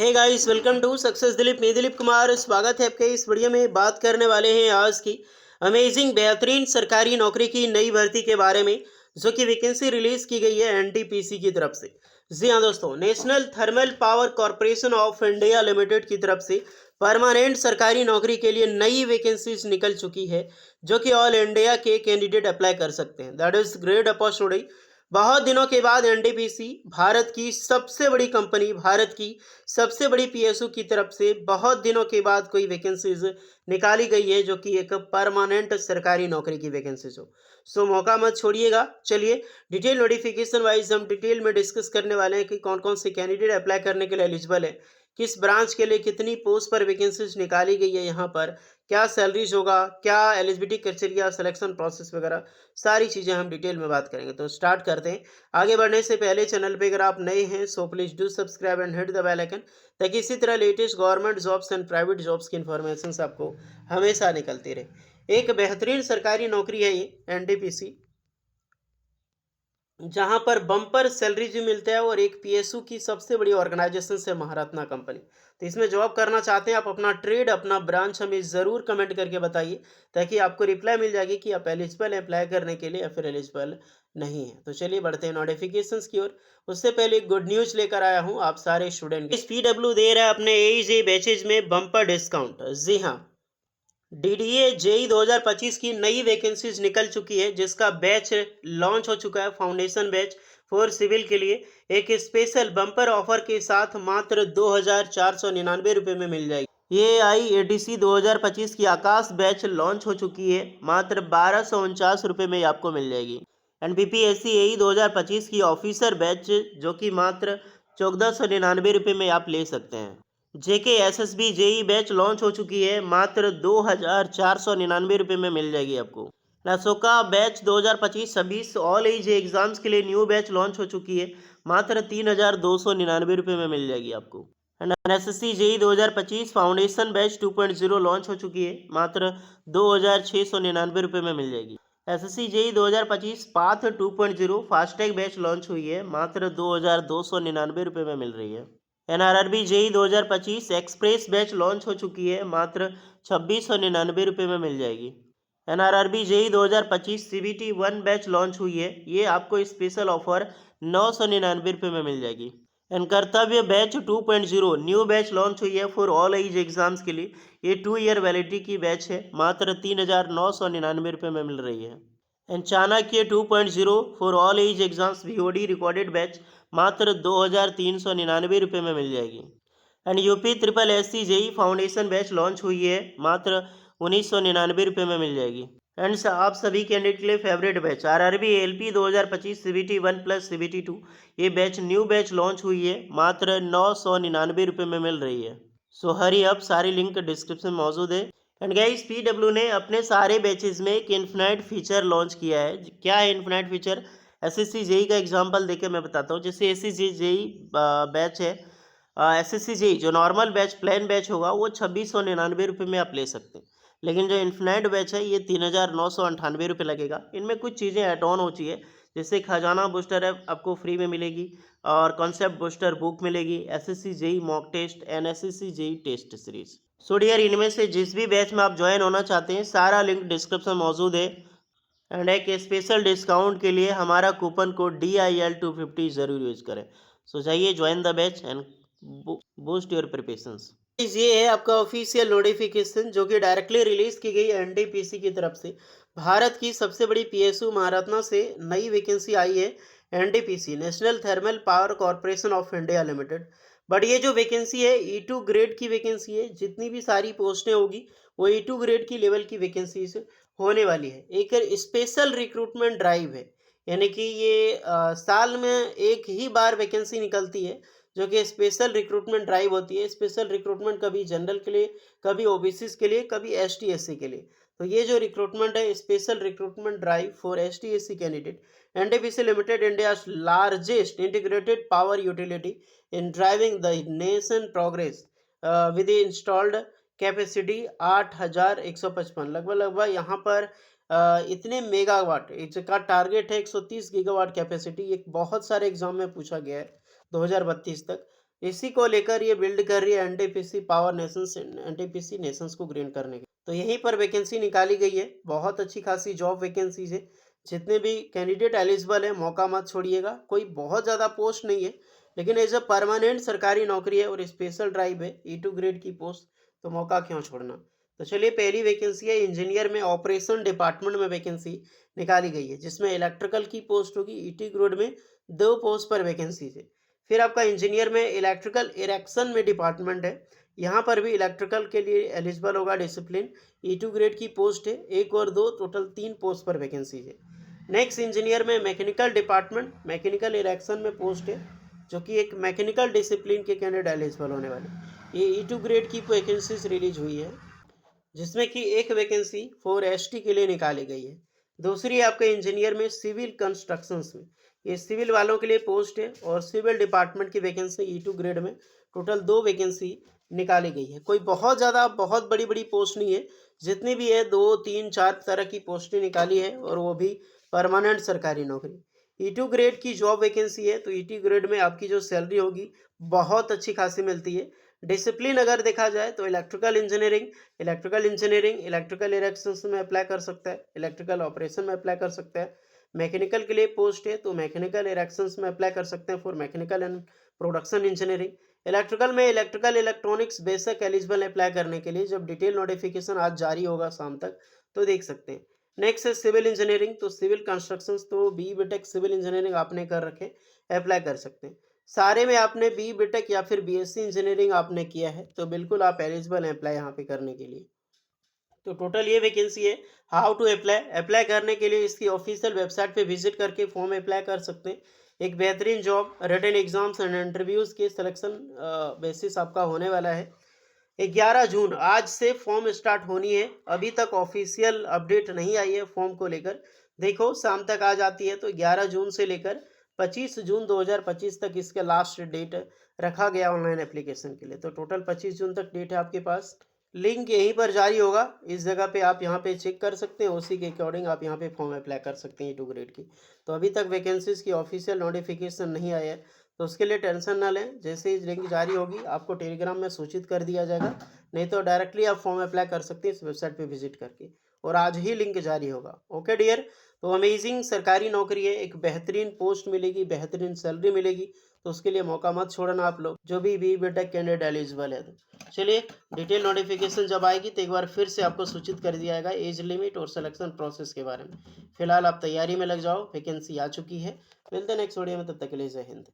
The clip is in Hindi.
Hey guys, welcome to success Dilip. मैं दिलीप कुमार, स्वागत है आपके इस वीडियो में। बात करने वाले हैं आज की अमेजिंग बेहतरीन सरकारी नौकरी की नई भर्ती के बारे में, जो कि वैकेंसी रिलीज की गई है एनटीपीसी की तरफ से। जी हाँ दोस्तों, national thermal power corporation of India limited की तरफ से परमानेंट सरकारी नौकरी के लिए नई वैकेंसीज निकल चुकी है, जो कि ऑल इंडिया के कैंडिडेट अप्लाई कर सकते हैं। That is great opportunity. बहुत दिनों के बाद एनटीपीसी, भारत की सबसे बड़ी कंपनी, भारत की सबसे बड़ी पीएसयू की तरफ से बहुत दिनों के बाद कोई वैकेंसीज निकाली गई है, जो कि एक परमानेंट सरकारी नौकरी की वैकेंसीज हो। सो मौका मत छोड़िएगा। चलिए डिटेल नोटिफिकेशन वाइज हम डिटेल में डिस्कस करने वाले हैं कि कौन कौन से कैंडिडेट अप्लाई करने के लिए एलिजिबल है, किस ब्रांच के लिए कितनी पोस्ट पर वैकेंसीज निकाली गई है, यहाँ पर क्या सैलरीज होगा, क्या एलिजिबिलिटी क्राइटेरिया, सिलेक्शन प्रोसेस वगैरह सारी चीज़ें हम डिटेल में बात करेंगे। तो स्टार्ट करते हैं। आगे बढ़ने से पहले चैनल पे अगर आप नए हैं so please do subscribe and hit the bell icon, ताकि इसी तरह latest government jobs and private jobs की इन्फॉर्मेशन आपको हमेशा निकलती रहे। एक बेहतरीन सरकारी नौकरी है ये एनटीपीसी, जहां पर बम्पर सैलरी भी मिलता है, और एक पीएसयू की सबसे बड़ी ऑर्गेनाइजेशन से महारत्ना कंपनी। तो इसमें जॉब करना चाहते हैं आप, अपना ट्रेड, अपना ब्रांच हमें ज़रूर कमेंट करके बताइए, ताकि आपको रिप्लाई मिल जाएगी कि आप एलिजिबल हैं अप्लाई करने के लिए या फिर एलिजिबल नहीं है। तो चलिए बढ़ते हैं नोटिफिकेशंस की ओर। उससे पहले एक गुड न्यूज़ लेकर आया हूँ आप सारे स्टूडेंट। इस पीडब्ल्यू दे रहा है अपने एईजे बैचेज में बम्पर डिस्काउंट। जी हाँ, डीडीए जेई 2025 की नई वैकेंसीज निकल चुकी है, जिसका बैच लॉन्च हो चुका है। फाउंडेशन बैच फॉर सिविल के लिए एक स्पेशल बम्पर ऑफर के साथ मात्र 2,499 रुपये में मिल जाएगी। ये आईएडीसी 2025 की आकाश बैच लॉन्च हो चुकी है, मात्र 1,249 रुपये में आपको मिल जाएगी। एंड बीपीएससी एई 2025 की ऑफिसर बैच, जो कि मात्र 1,499 रुपये में आप ले सकते हैं। JK SSB JE batch launch हो चुकी है, मात्र 2,499 रुपये में मिल जाएगी आपको। नासोका बैच 2025-26 ऑल एज एग्जाम्स के लिए न्यू बैच लॉन्च हो चुकी है, मात्र 3,299 रुपये में मिल जाएगी आपको। And SSC JEE 2025 foundation batch 2.0 launch हो चुकी है, मात्र 2,699 रुपये में मिल जाएगी। SSC JE 2025 path 2.0 FASTag batch launch हुई है, मात्र 2,299 रुपये में मिल रही है। एनआरआरबी जेई 2025 एक्सप्रेस बैच लॉन्च हो चुकी है, मात्र 2,699 रुपये में मिल जाएगी। एनआरआरबी जेई 2025 सीबीटी 1 बैच लॉन्च हुई है, ये आपको स्पेशल ऑफर 999 रुपये में मिल जाएगी। एंड कर्तव्य बैच 2.0 न्यू बैच लॉन्च हुई है फॉर ऑल एज एग्जाम्स के लिए। ये 2 ईयर वैलिडिटी की बैच है, मात्र 3,999 रुपये में मिल रही है। And Chanakya 2.0 for all age exams VOD recorded batch, मात्र 2,399 रुपये में मिल जाएगी। And UP triple SC JE foundation batch launch हुई है, मात्र 1,999 रुपये में मिल जाएगी। एंड आप सभी कैंडिडेट के लिए favourite batch RRB LP 2025 CBT 1 plus CBT 2, ये बैच न्यू बैच लॉन्च हुई है, मात्र 999 रुपये में मिल रही है। सो हरी अप, सारी लिंक डिस्क्रिप्शन में मौजूद है। एंड गाइस, पीडब्ल्यू ने अपने सारे बैचेस में एक इन्फिनाइट फीचर लॉन्च किया है। क्या है इन्फिनाइट फीचर? एसएससी जेई का एग्जांपल देके मैं बताता हूँ। जैसे एसएससी जेई बैच है, एसएससी जेई जो नॉर्मल बैच, प्लेन बैच होगा, वो 2,699 रुपये में आप ले सकते हैं। लेकिन जो इन्फिनाइट बैच है, ये 3,998 रुपये लगेगा। इनमें कुछ चीज़ें ऐड ऑन होती है, जैसे खजाना बूस्टर है आपको फ्री में मिलेगी, और कॉन्सेप्ट बूस्टर बुक मिलेगी, SSC JE mock test and SSC JE test series. So dear, इनमें से जिस भी बैच में आप ज्वाइन होना चाहते हैं, सारा लिंक डिस्क्रिप्शन मौजूद है। एंड एक स्पेशल डिस्काउंट के लिए हमारा कूपन कोड DIL250 ज़रूर यूज करें। सो जाइए, join the batch and boost your preparations. ये है आपका ऑफिशियल नोटिफिकेशन, जो कि डायरेक्टली रिलीज की गई एनटीपीसी की तरफ से। भारत की सबसे बड़ी पीएसयू महारत्ना से नई वैकेंसी आई है, NTPC national thermal power corporation of India limited. But ये जो वैकेंसी है E2 ग्रेड की वैकेंसी है। जितनी भी सारी पोस्टें होगी वो E2 ग्रेड की लेवल की वैकेंसी होने वाली है। एक स्पेशल रिक्रूटमेंट ड्राइव है, यानी कि ये साल में एक ही बार वैकेंसी निकलती है, जो कि स्पेशल रिक्रूटमेंट ड्राइव होती है। स्पेशल रिक्रूटमेंट कभी जनरल के लिए, कभी ओबीसी के लिए, कभी एसटी एससी के लिए। तो ये जो रिक्रूटमेंट है, special recruitment drive for ST SC candidate, NTPC limited India largest integrated power utility in driving the nation progress with installed capacity 8,155, लगभग यहाँ पर इतने मेगावाट इसका टारगेट है। 130 गीगावाट कैपेसिटी, एक बहुत सारे एग्जाम में पूछा गया है 2032 तक। इसी को लेकर ये बिल्ड कर रही है NTPC power Nations, NTPC Nations को ग्रीन करने की। तो यहीं पर वैकेंसी निकाली गई है, बहुत अच्छी खासी जॉब वैकेंसीज है। जितने भी कैंडिडेट एलिजिबल है मौका मत छोड़िएगा। कोई बहुत ज़्यादा पोस्ट नहीं है, लेकिन एज अ परमानेंट सरकारी नौकरी है और स्पेशल ड्राइव है E2 ग्रेड की पोस्ट, तो मौका क्यों छोड़ना। तो चलिए, पहली वैकेंसी है इंजीनियर में ऑपरेशन डिपार्टमेंट में वैकेंसी निकाली गई है, जिसमें इलेक्ट्रिकल की पोस्ट होगी। E2 ग्रेड में 2 पोस्ट पर वैकेंसी है। फिर आपका इंजीनियर में इलेक्ट्रिकल इरेक्शन में डिपार्टमेंट है, यहाँ पर भी इलेक्ट्रिकल के लिए एलिजिबल होगा डिसिप्लिन। E2 ग्रेड की पोस्ट है, 1 और 2 टोटल 3 पोस्ट पर वैकेंसी है। नेक्स्ट इंजीनियर में मैकेनिकल डिपार्टमेंट मैकेनिकल इरेक्शन में पोस्ट है, जो कि एक मैकेनिकल डिसिप्लिन के कैंडिडेट एलिजिबल होने वाले। ये E2 ग्रेड की वैकेंसीज रिलीज हुई है, जिसमें कि एक वैकेंसी फॉर ST के लिए निकाली गई है। दूसरी आपके इंजीनियर में सिविल कंस्ट्रक्शंस में, ये सिविल वालों के लिए पोस्ट है और सिविल डिपार्टमेंट की वैकेंसी E2 ग्रेड में टोटल 2 वैकेंसी निकाली गई है। कोई बहुत ज़्यादा बहुत बड़ी बड़ी पोस्ट नहीं है, जितनी भी है 2 3 4 तरह की पोस्टें निकाली है, और वो भी परमानेंट सरकारी नौकरी। E2 ग्रेड की जॉब वैकेंसी है, तो E2 ग्रेड में आपकी जो सैलरी होगी बहुत अच्छी खासी मिलती है। डिसिप्लिन अगर देखा जाए तो इलेक्ट्रिकल इंजीनियरिंग इलेक्ट्रिकल इरेक्शंस में अप्लाई कर सकता है, इलेक्ट्रिकल ऑपरेशन में अप्लाई कर सकता है। मैकेनिकल के लिए पोस्ट है, तो मैकेनिकल इरेक्शंस में अप्लाई कर सकते हैं for mechanical and production engineering. Electrical में electrical electronics basic eligible apply करने के लिए, जब डिटेल नोटिफिकेशन आज जारी होगा शाम तक, तो देख सकते हैं। नेक्स्ट है सिविल इंजीनियरिंग, तो सिविल कंस्ट्रक्शंस, तो BTech सिविल इंजीनियरिंग आपने कर रखे, अप्लाई कर सकते हैं। सारे में आपने BTech या फिर BSc इंजीनियरिंग आपने किया है, तो बिल्कुल आप एलिजिबल हैं अप्लाई यहाँ पे करने के लिए। तो टोटल ये वैकेंसी है। हाउ टू अप्लाई, अप्लाई करने के लिए इसकी ऑफिशियल वेबसाइट पे विजिट करके फॉर्म अप्लाई कर सकते हैं। एक बेहतरीन job, written exams and interviews के सिलेक्शन बेसिस आपका होने वाला है। 11 जून आज से फॉर्म स्टार्ट होनी है। अभी तक ऑफिशियल अपडेट नहीं आई है फॉर्म को लेकर, देखो शाम तक आ जाती है। तो 11 जून से लेकर 25 जून 2025 तक इसका लास्ट डेट रखा गया ऑनलाइन एप्लीकेशन के लिए। तो टोटल 25 जून तक डेट है आपके पास। लिंक यहीं पर जारी होगा, इस जगह पे आप यहाँ पे चेक कर सकते हैं, उसी के अकॉर्डिंग आप यहाँ पे फॉर्म अप्लाई कर सकते हैं E2 ग्रेड की। तो अभी तक वैकेंसीज की ऑफिशियल नोटिफिकेशन नहीं आया है, तो उसके लिए टेंशन ना लें। जैसे ही लिंक जारी होगी आपको टेलीग्राम में सूचित कर दिया जाएगा, नहीं तो डायरेक्टली आप फॉर्म अप्लाई कर सकते हैं इस वेबसाइट पे विजिट करके, और आज ही लिंक जारी होगा। ओके डियर, तो अमेजिंग सरकारी नौकरी है, एक बेहतरीन पोस्ट मिलेगी, बेहतरीन सैलरी मिलेगी, तो उसके लिए मौका मत छोड़ना आप लोग, जो भी BTech कैंडिडेट एलिजिबल है। तो चलिए, डिटेल नोटिफिकेशन जब आएगी तो एक बार फिर से आपको सूचित कर दिया जाएगा एज लिमिट और सिलेक्शन प्रोसेस के बारे में। फिलहाल आप तैयारी में लग जाओ, वैकेंसी आ चुकी है। मिलते हैं नेक्स्ट वीडियो में, तब तक के लिए जय हिंद।